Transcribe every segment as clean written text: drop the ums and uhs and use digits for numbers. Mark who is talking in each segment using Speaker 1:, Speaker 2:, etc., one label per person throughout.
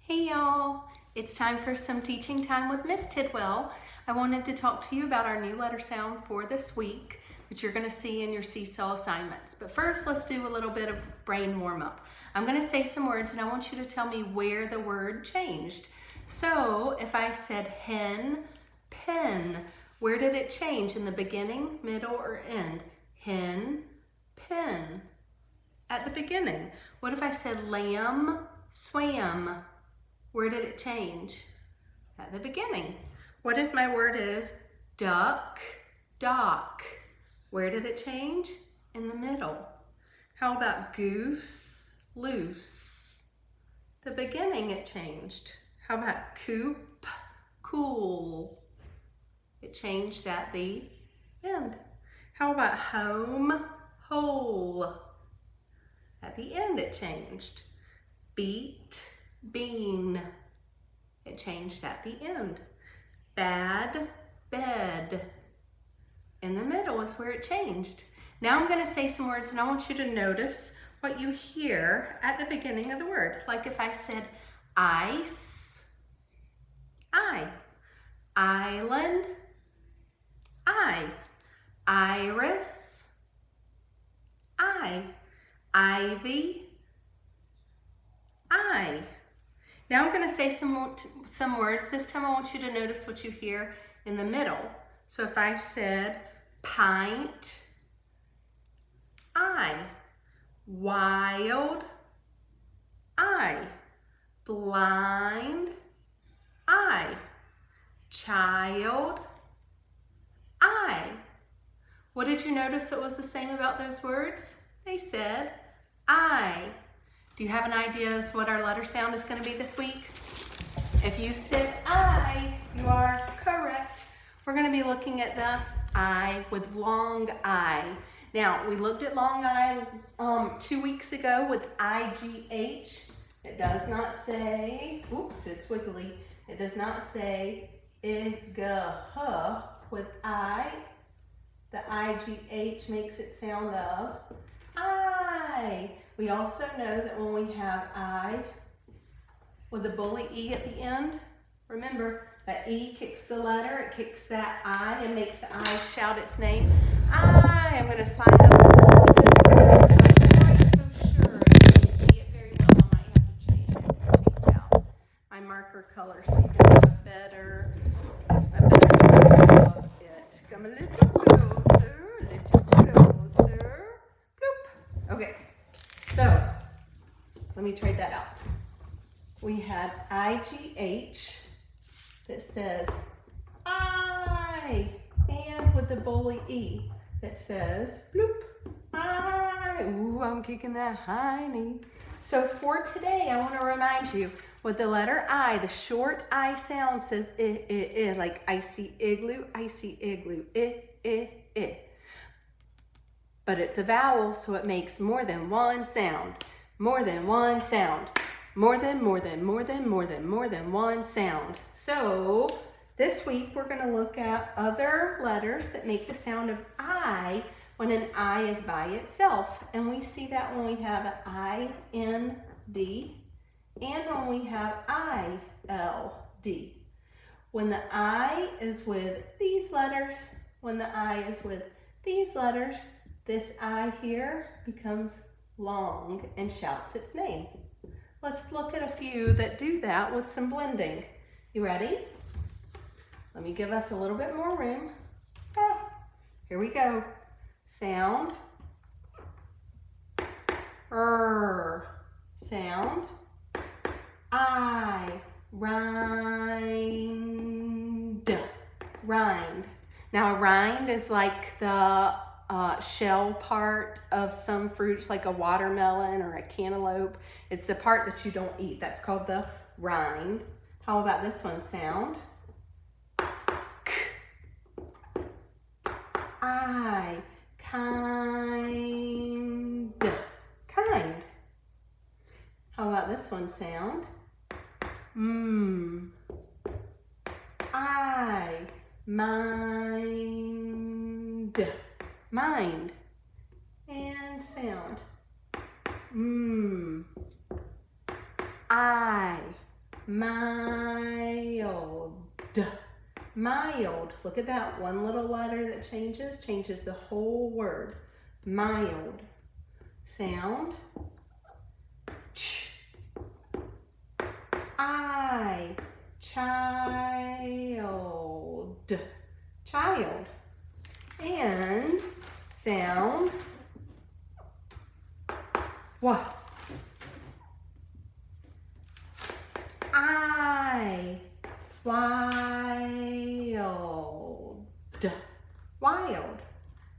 Speaker 1: Hey y'all, it's time for some teaching time with Miss Tidwell. I wanted to talk to you about our new letter sound for this week, which you're going to see in your seesaw assignments. But first, let's do a little bit of brain warm up. I'm going to say some words and I want you to tell me where the word changed. So if I said hen, pen, where did it change? In the beginning, middle, or end? Hen, pen. At the beginning. What if I said lamb, swam? Where did it change? At the beginning. What if my word is duck, dock? Where did it change? In the middle. How about goose, loose? The beginning it changed. How about coop, cool? It changed at the end. How about home, whole? At the end it changed. Beat, bean. It changed at the end. Bad, bed. In the middle is where it changed. Now I'm going to say some words and I want you to notice what you hear at the beginning of the word. Like if I said ice, I. Island, I. Iris, I. Ivy, I. Now I'm going to say some words. This time I want you to notice what you hear in the middle. So if I said pint, I. Wild, I. Blind, I. Child, I. What did you notice that was the same about those words? They said I. Do you have an idea as what our letter sound is going to be this week? If you said I, you are correct. We're going to be looking at the I with long I. Now, we looked at long I 2 weeks ago with IGH. It does not say, oops, it's wiggly. It does not say IGH with I. The IGH makes it sound of I. We also know that when we have I with the bully E at the end, remember that E kicks the letter, it kicks that I and makes the I shout its name. I am going to sign up a little bit because I'm not so sure if you see it very well. I might have to change out my marker color so you can have a better view of it. Come a little closer, Bloop. Okay. So, let me trade that out. We had IGH that says I, and with the bully E that says bloop, I. Ooh, I'm kicking that high knee. So for today, I want to remind you with the letter I, the short I sound says like icy igloo, I. But it's a vowel, so it makes more than one sound. More than one sound. More than one sound. So this week we're going to look at other letters that make the sound of I when an I is by itself. And we see that when we have an IND and when we have ILD. When the I is with these letters, this I here becomes long and shouts its name. Let's look at a few that do that with some blending. You ready? Let me give us a little bit more room. Here we go. Sound. Sound. I. Rind. Rind. Now a rind is like the shell part of some fruits like a watermelon or a cantaloupe. It's the part that you don't eat. That's called the rind. How about this one? Sound. I. Kind. Kind. How about this one? Sound. I. Mind. Mind. And sound. I. mild. Mild. Look at that. One little letter that changes the whole word. Mild. Sound. Ch. I. Child. Child. And sound. Wa. I. Wild. Wild.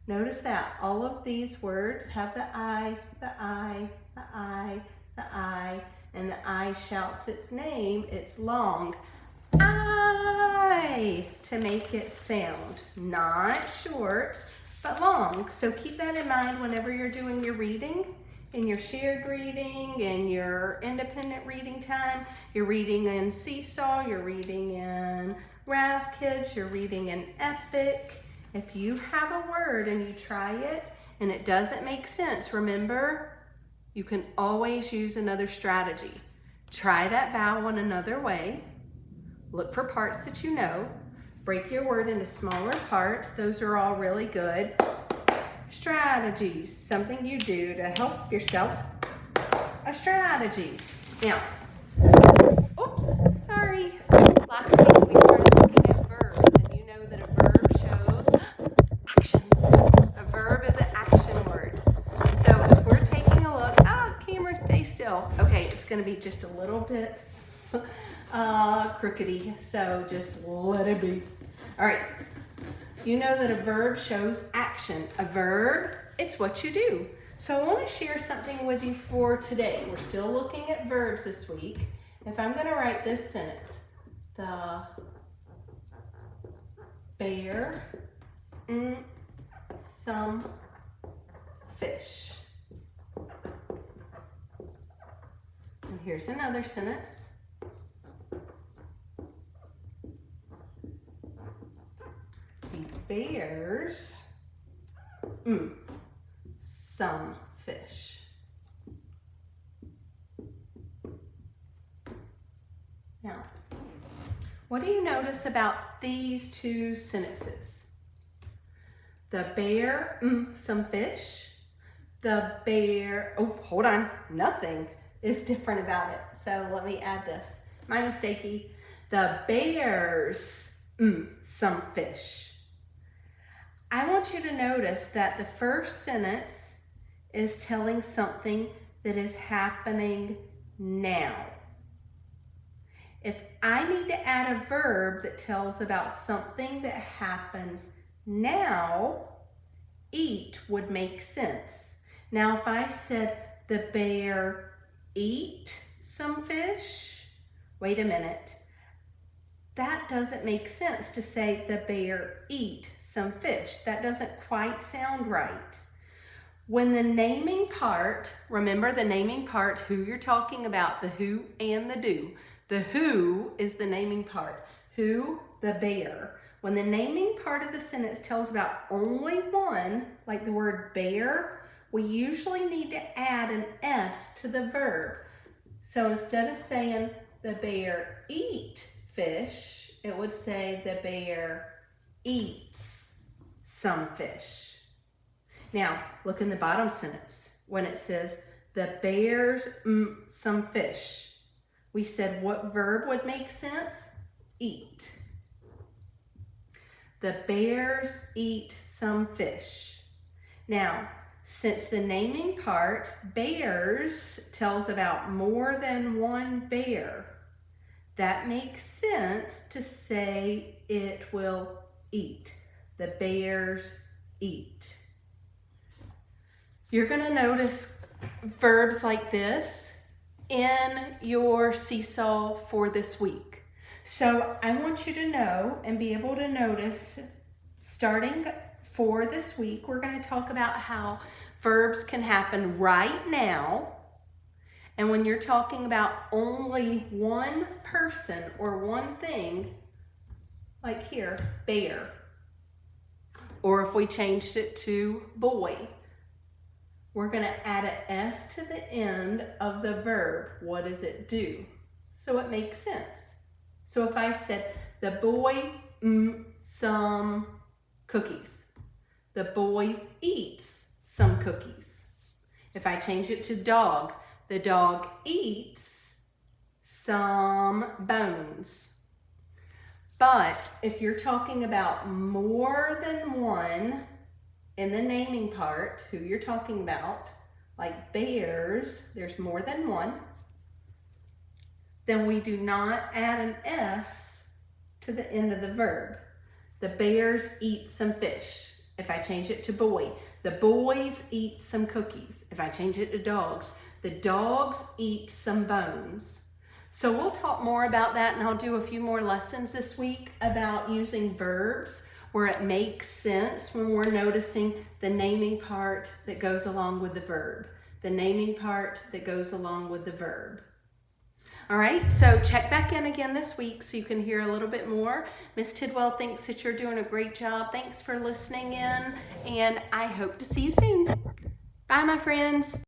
Speaker 1: Notice that all of these words have the I, the I, the I, the I, and the I shouts its name. It's long. I, to make it sound. Not short, but long. So keep that in mind whenever you're doing your reading, in your shared reading, in your independent reading time. You're reading in Seesaw, you're reading in Raz Kids, you're reading in Epic. If you have a word and you try it and it doesn't make sense, remember, you can always use another strategy. Try that vowel in another way. Look for parts that you know. Break your word into smaller parts. Those are all really good strategies. Something you do to help yourself. A strategy. Now, oops, sorry. Last week we started looking at verbs, and you know that a verb shows action. A verb is an action word. So if we're taking a look, camera, stay still. Okay, it's going to be just a little bit crookedy, so just let it be. All right, you know that a verb shows action. A verb, it's what you do. So I want to share something with you for today. We're still looking at verbs this week. If I'm going to write this sentence, the bear some fish. And here's another sentence. The bears some fish. Now, what do you notice about these two sentences? The bear some fish. The bear, oh, hold on, nothing is different about it. So let me add this. My mistakey. The bears some fish. I want you to notice that the first sentence is telling something that is happening now. If I need to add a verb that tells about something that happens now, eat would make sense. Now, if I said the bear eat some fish, wait a minute. That doesn't make sense to say the bear eat some fish. That doesn't quite sound right. When the naming part, remember the naming part, who you're talking about, the who and the do. The who is the naming part. Who, the bear. When the naming part of the sentence tells about only one, like the word bear, we usually need to add an S to the verb. So instead of saying the bear eat fish, it would say the bear eats some fish. Now, look in the bottom sentence when it says the bears some fish. We said what verb would make sense? Eat. The bears eat some fish. Now, since the naming part, bears, tells about more than one bear, that makes sense to say it will eat. The bears eat. You're going to notice verbs like this in your Seesaw for this week. So I want you to know and be able to notice, starting for this week, we're going to talk about how verbs can happen right now. And when you're talking about only one person or one thing, like here, bear. Or if we changed it to boy, we're going to add an S to the end of the verb. What does it do? so it makes sense. So if I said, the boy some cookies. The boy eats some cookies. If I change it to dog, the dog eats some bones. But if you're talking about more than one in the naming part, who you're talking about, like bears, there's more than one, then we do not add an S to the end of the verb. The bears eat some fish. If I change it to boy, the boys eat some cookies. If I change it to dogs, the dogs eat some bones. So we'll talk more about that, and I'll do a few more lessons this week about using verbs where it makes sense when we're noticing the naming part that goes along with the verb. The naming part that goes along with the verb. All right, so check back in again this week so you can hear a little bit more. Miss Tidwell thinks that you're doing a great job. Thanks for listening in, and I hope to see you soon. Bye, my friends.